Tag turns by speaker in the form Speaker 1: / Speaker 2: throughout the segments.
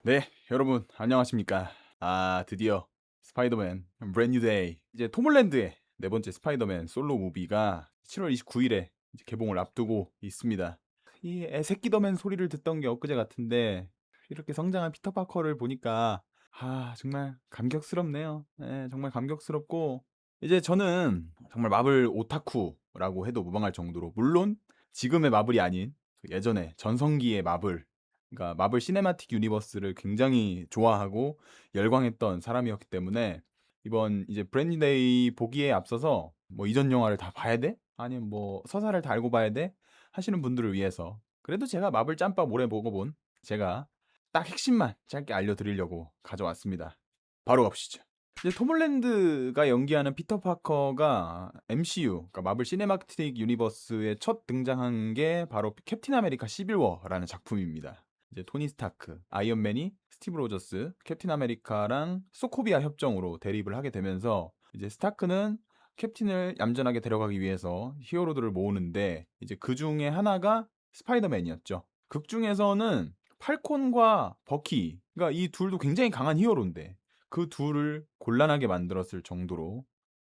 Speaker 1: 네, 여러분 안녕하십니까? 드디어 스파이더맨 브랜드 뉴 데이. 이제 톰 홀랜드의 네 번째 스파이더맨 솔로 무비가 7월 29일에 이제 개봉을 앞두고 있습니다. 이 애새끼더맨 소리를 듣던 게 엊그제 같은데 이렇게 성장한 피터 파커를 보니까 정말 감격스럽네요. 예, 정말 감격스럽고 이제 저는 정말 마블 오타쿠라고 해도 무방할 정도로, 물론 지금의 마블이 아닌 그 예전에 전성기의 마블, 그러니까 마블 시네마틱 유니버스를 굉장히 좋아하고 열광했던 사람이었기 때문에 이번 이제 브랜드 뉴 데이 보기에 앞서서 뭐 이전 영화를 다 봐야 돼? 아니면 뭐 서사를 다 알고 봐야 돼? 하시는 분들을 위해서 그래도 제가 마블 짬밥 오래 먹어본 제가 딱 핵심만 짧게 알려드리려고 가져왔습니다. 바로 가보시죠. 이제 톰 홀랜드가 연기하는 피터 파커가 MCU, 그러니까 마블 시네마틱 유니버스에 첫 등장한 게 바로 캡틴 아메리카 시빌 워라는 작품입니다. 이제 토니 스타크, 아이언맨이 스티브 로저스, 캡틴 아메리카랑 소코비아 협정으로 대립을 하게 되면서 이제 스타크는 캡틴을 얌전하게 데려가기 위해서 히어로들을 모으는데 이제 그 중에 하나가 스파이더맨이었죠. 극 중에서는 팔콘과 버키, 그러니까 이 둘도 굉장히 강한 히어로인데 그 둘을 곤란하게 만들었을 정도로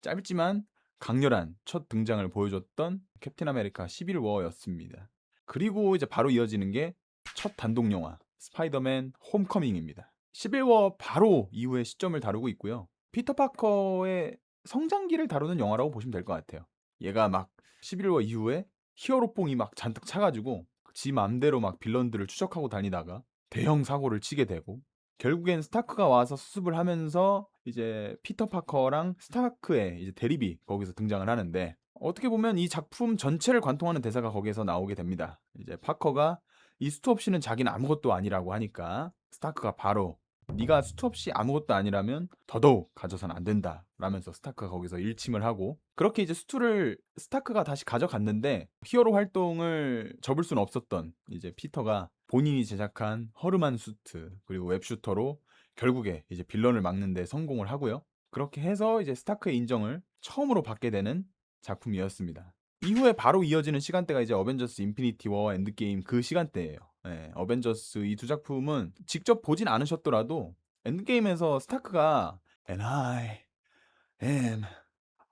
Speaker 1: 짧지만 강렬한 첫 등장을 보여줬던 캡틴 아메리카 시빌 워였습니다. 그리고 이제 바로 이어지는 게 첫 단독 영화 스파이더맨 홈커밍입니다. 시빌 워 바로 이후의 시점을 다루고 있고요. 피터 파커의 성장기를 다루는 영화라고 보시면 될 것 같아요. 얘가 막 시빌 워 이후에 히어로뽕이 막 잔뜩 차가지고 지 맘대로 막 빌런들을 추적하고 다니다가 대형 사고를 치게 되고, 결국엔 스타크가 와서 수습을 하면서 이제 피터 파커랑 스타크의 이제 대립이 거기서 등장을 하는데, 어떻게 보면 이 작품 전체를 관통하는 대사가 거기에서 나오게 됩니다. 이제 파커가 이 수트 없이는 자기는 아무것도 아니라고 하니까 스타크가 바로 네가 수트 없이 아무것도 아니라면 더더욱 가져선 안 된다 라면서 스타크가 거기서 일침을 하고, 그렇게 이제 수트를 스타크가 다시 가져갔는데 히어로 활동을 접을 수는 없었던 이제 피터가 본인이 제작한 허름한 수트 그리고 웹슈터로 결국에 이제 빌런을 막는 데 성공을 하고요. 그렇게 해서 이제 스타크의 인정을 처음으로 받게 되는 작품이었습니다. 이후에 바로 이어지는 시간대가 이제 어벤져스 인피니티 워 엔드게임 그 시간대예요. 예, 어벤져스 이 두 작품은 직접 보진 않으셨더라도 엔드게임에서 스타크가 And I am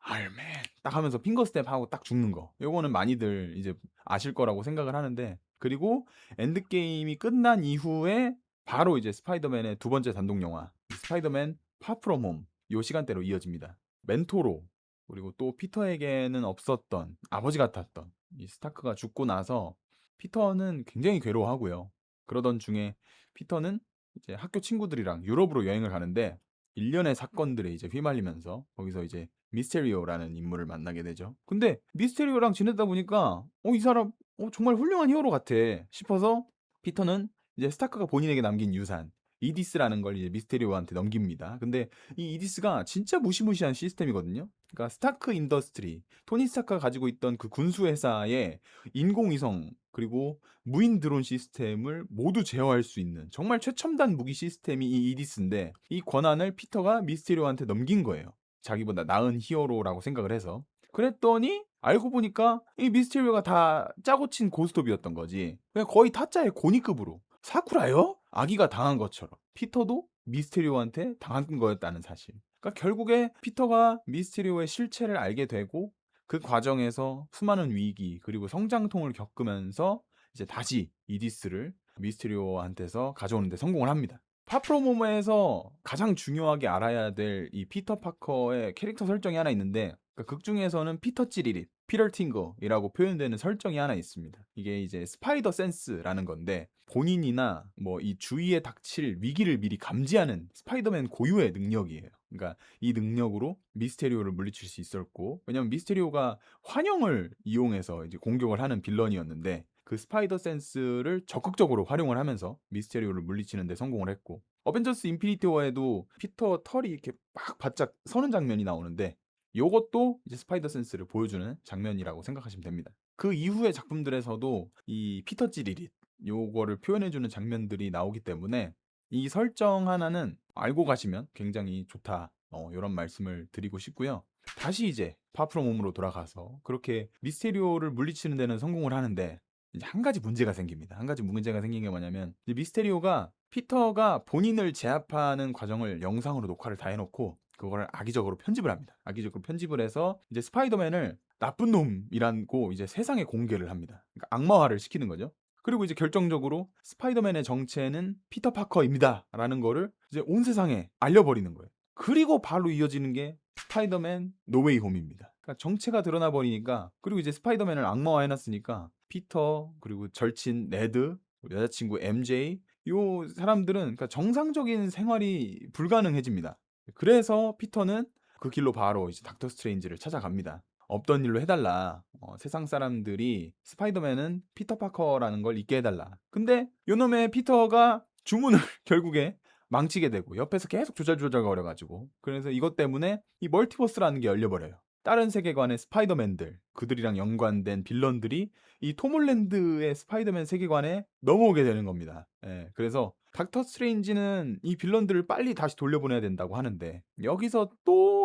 Speaker 1: Iron Man 딱 하면서 핑거 스텝 하고 딱 죽는 거, 요거는 많이들 이제 아실 거라고 생각을 하는데, 그리고 엔드게임이 끝난 이후에 바로 이제 스파이더맨의 두 번째 단독 영화 스파이더맨 파프롬 홈 요 시간대로 이어집니다. 멘토로, 그리고 또 피터에게는 없었던 아버지 같았던 이 스타크가 죽고 나서 피터는 굉장히 괴로워하고요. 그러던 중에 피터는 이제 학교 친구들이랑 유럽으로 여행을 가는데 일련의 사건들에 이제 휘말리면서 거기서 이제 미스테리오라는 인물을 만나게 되죠. 근데 미스테리오랑 지내다 보니까 이 사람 정말 훌륭한 히어로 같아 싶어서 피터는 이제 스타크가 본인에게 남긴 유산 이디스라는 걸 이제 미스테리오한테 넘깁니다. 근데 이 이디스가 진짜 무시무시한 시스템이거든요. 그러니까 스타크 인더스트리, 토니 스타크가 가지고 있던 그 군수 회사의 인공위성 그리고 무인 드론 시스템을 모두 제어할 수 있는 정말 최첨단 무기 시스템이 이 이디스인데, 이 권한을 피터가 미스테리오한테 넘긴 거예요. 자기보다 나은 히어로라고 생각을 해서. 그랬더니 알고 보니까 이 미스테리오가 다 짜고 친 고스톱이었던 거지. 그냥 거의 타짜의 고니급으로 사쿠라요? 아기가 당한 것처럼 피터도 미스테리오한테 당한 거였다는 사실. 그러니까 결국에 피터가 미스테리오의 실체를 알게 되고 그 과정에서 수많은 위기 그리고 성장통을 겪으면서 이제 다시 이디스를 미스테리오한테서 가져오는 데 성공을 합니다. 파프로모에서 가장 중요하게 알아야 될 이 피터 파커의 캐릭터 설정이 하나 있는데, 극 중에서는 피터 찌리릿, 피터 팅거이라고 표현되는 설정이 하나 있습니다. 이게 이제 스파이더 센스라는 건데, 본인이나 뭐 이 주위에 닥칠 위기를 미리 감지하는 스파이더맨 고유의 능력이에요. 그러니까 이 능력으로 미스테리오를 물리칠 수 있었고, 왜냐면 미스테리오가 환영을 이용해서 이제 공격을 하는 빌런이었는데 그 스파이더 센스를 적극적으로 활용을 하면서 미스테리오를 물리치는 데 성공을 했고, 어벤져스 인피니티 워에도 피터 털이 이렇게 막 바짝 서는 장면이 나오는데 요것도 이제 스파이더 센스를 보여주는 장면이라고 생각하시면 됩니다. 그 이후의 작품들에서도 이 피터 찌리릿 요거를 표현해주는 장면들이 나오기 때문에 이 설정 하나는 알고 가시면 굉장히 좋다, 이런 말씀을 드리고 싶고요. 다시 이제 파프롬 홈으로 돌아가서 그렇게 미스테리오를 물리치는 데는 성공을 하는데 이제 한 가지 문제가 생깁니다. 한 가지 문제가 생긴 게 뭐냐면 이제 미스테리오가 피터가 본인을 제압하는 과정을 영상으로 녹화를 다 해 놓고 그거를 악의적으로 편집을 합니다. 악의적으로 편집을 해서 이제 스파이더맨을 나쁜 놈이라고 이제 세상에 공개를 합니다. 그러니까 악마화를 시키는 거죠. 그리고 이제 결정적으로 "스파이더맨의 정체는 피터 파커입니다."라는 거를 이제 온 세상에 알려 버리는 거예요. 그리고 바로 이어지는 게 스파이더맨 노 웨이 홈입니다. 그러니까 정체가 드러나 버리니까, 그리고 이제 스파이더맨을 악마화해 놨으니까 피터, 그리고 절친 네드, 여자친구 MJ, 요 사람들은 그러니까 정상적인 생활이 불가능해집니다. 그래서 피터는 그 길로 바로 이제 닥터 스트레인지를 찾아갑니다. "없던 일로 해 달라. 세상 사람들이 스파이더맨은 피터 파커라는 걸 잊게 해 달라." 근데 요놈의 피터가 주문을 결국에 망치게 되고 옆에서 계속 조잘조잘거려 가지고, 그래서 이것 때문에 이 멀티버스라는 게 열려 버려요. 다른 세계관의 스파이더맨들, 그들이랑 연관된 빌런들이 이 톰 홀랜드의 스파이더맨 세계관에 넘어오게 되는 겁니다. 예. 그래서 닥터 스트레인지는 이 빌런들을 빨리 다시 돌려보내야 된다고 하는데, 여기서 또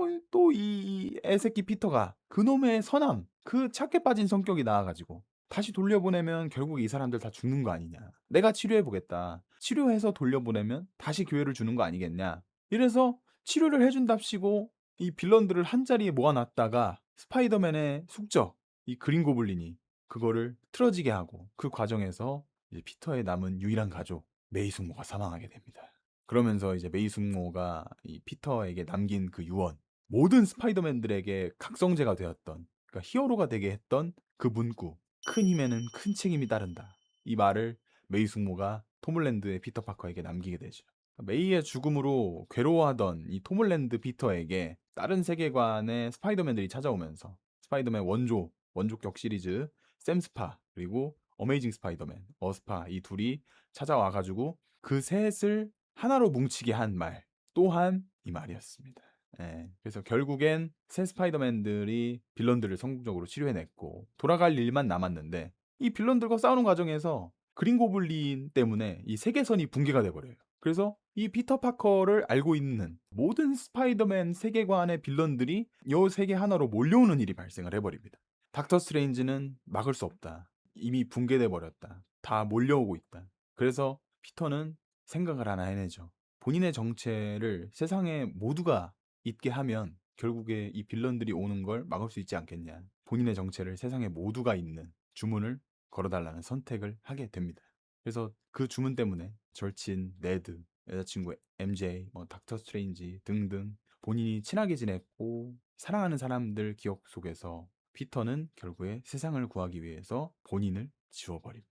Speaker 1: 이 애새끼 피터가 그놈의 선함, 그 착해 빠진 성격이 나와 가지고 다시 돌려보내면 결국 이 사람들 다 죽는 거 아니냐. "내가 치료해 보겠다. 치료해서 돌려보내면 다시 기회를 주는 거 아니겠냐." 이래서 치료를 해 준답시고 이 빌런들을 한자리에 모아 놨다가 스파이더맨의 숙적, 이 그린 고블린이 그거를 틀어지게 하고, 그 과정에서 이제 피터의 남은 유일한 가족 메이 숙모가 사망하게 됩니다. 그러면서 이제 메이 숙모가 이 피터에게 남긴 그 유언, 모든 스파이더맨들에게 각성제가 되었던, 그러니까 히어로가 되게 했던 그 문구, "큰 힘에는 큰 책임이 따른다." 이 말을 메이 숙모가 톰 홀랜드의 피터 파커에게 남기게 되죠. 메이의 죽음으로 괴로워하던 이 톰 홀랜드 피터에게 다른 세계관의 스파이더맨들이 찾아오면서 스파이더맨 원조격 시리즈 샘 스파, 그리고 어메이징 스파이더맨 어스파, 이 둘이 찾아와 가지고 그 셋을 하나로 뭉치게 한 말 또한 이 말이었습니다. 예. 그래서 결국엔 새 스파이더맨들이 빌런들을 성공적으로 치료해냈고 돌아갈 일만 남았는데, 이 빌런들과 싸우는 과정에서 그린 고블린 때문에 이 세계선이 붕괴가 돼 버려요. 그래서 이 피터 파커를 알고 있는 모든 스파이더맨 세계관의 빌런들이 요 세계 하나로 몰려오는 일이 발생을 해 버립니다. 닥터 스트레인지는 "막을 수 없다. 이미 붕괴돼 버렸다. 다 몰려오고 있다." 그래서 피터는 생각을 하나 해내죠. 본인의 정체를 세상에 모두가 잊게 하면 결국에 이 빌런들이 오는 걸 막을 수 있지 않겠냐. 본인의 정체를 세상에 모두가 잊는 주문을 걸어 달라는 선택을 하게 됩니다. 그래서 그 주문 때문에 절친 네드, 여자친구 MJ, 닥터 스트레인지 등등 본인이 친하게 지냈고 사랑하는 사람들 기억 속에서 피터는 결국에 세상을 구하기 위해서 본인을 지워버립니다.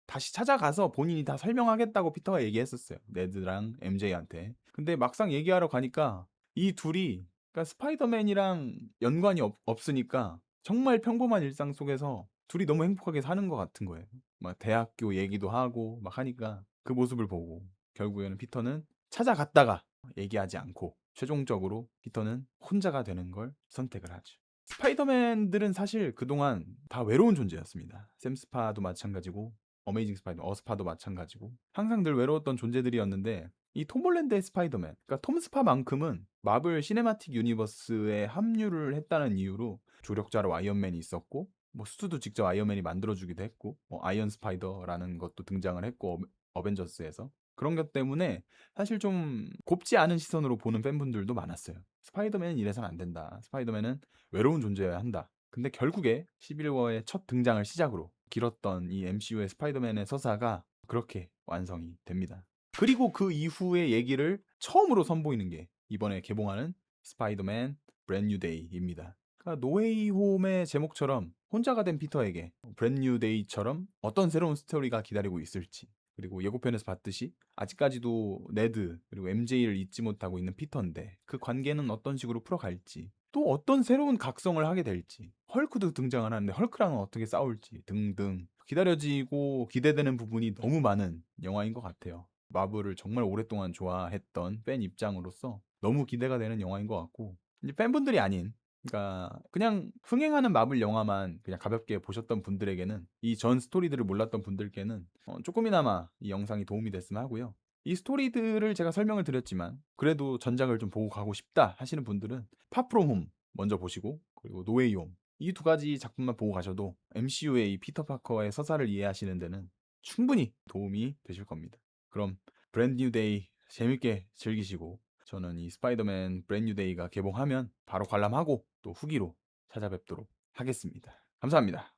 Speaker 1: 다시 찾아가서 본인이 다 설명하겠다고 피터가 얘기했었어요, 네드랑 MJ한테. 근데 막상 얘기하러 가니까 이 둘이, 그러니까 스파이더맨이랑 연관이 없으니까 정말 평범한 일상 속에서 둘이 너무 행복하게 사는 것 같은 거예요. 막 대학교 얘기도 하고 막 하니까 그 모습을 보고 결국에는 피터는 찾아갔다가 얘기하지 않고 최종적으로 피터는 혼자가 되는 걸 선택을 하죠. 스파이더맨들은 사실 그동안 다 외로운 존재였습니다. 샘 스파도 마찬가지고 어메이징 스파이더 어스파도 마찬가지고 항상 늘 외로웠던 존재들이었는데, 이 톰 홀랜드의 스파이더맨, 그러니까 톰 스파만큼은 마블 시네마틱 유니버스에 합류를 했다는 이유로 조력자로 아이언맨이 있었고, 수트도 직접 아이언맨이 만들어 주기도 했고, 아이언 스파이더라는 것도 등장을 했고, 어벤져스에서. 그런 것 때문에 사실 좀 곱지 않은 시선으로 보는 팬분들도 많았어요. "스파이더맨은 이래서는 안 된다. 스파이더맨은 외로운 존재여야 한다." 근데 결국에 시빌워의 첫 등장을 시작으로 길었던 이 MCU의 스파이더맨의 서사가 그렇게 완성이 됩니다. 그리고 그 이후의 얘기를 처음으로 선보이는 게 이번에 개봉하는 스파이더맨 브랜드 뉴 데이입니다. 그러니까 노웨이 홈의 제목처럼 혼자가 된 피터에게 브랜드 뉴 데이처럼 어떤 새로운 스토리가 기다리고 있을지, 그리고 예고편에서 봤듯이 아직까지도 네드 그리고 MJ를 잊지 못하고 있는 피터인데 그 관계는 어떤 식으로 풀어갈지, 또 어떤 새로운 각성을 하게 될지, 헐크도 등장을 하는데 헐크랑은 어떻게 싸울지 등등 기다려지고 기대되는 부분이 너무 많은 영화인 것 같아요. 마블을 정말 오랫동안 좋아했던 팬 입장으로서 너무 기대가 되는 영화인 것 같고, 이제 팬분들이 아닌, 그러니까 그냥 흥행하는 마블 영화만 그냥 가볍게 보셨던 분들에게는, 이 전 스토리들을 몰랐던 분들께는 조금이나마 이 영상이 도움이 됐으면 하고요. 이 스토리들을 제가 설명을 드렸지만 그래도 전작을 좀 보고 가고 싶다 하시는 분들은 파프롬 홈 먼저 보시고, 그리고 노웨이 홈, 이 두 가지 작품만 보고 가셔도 MCU의 이 피터 파커의 서사를 이해하시는 데는 충분히 도움이 되실 겁니다. 그럼 브랜드 뉴 데이 재밌게 즐기시고 저는 이 스파이더맨 브랜드 뉴 데이가 개봉하면 바로 관람하고 또 후기로 찾아뵙도록 하겠습니다. 감사합니다.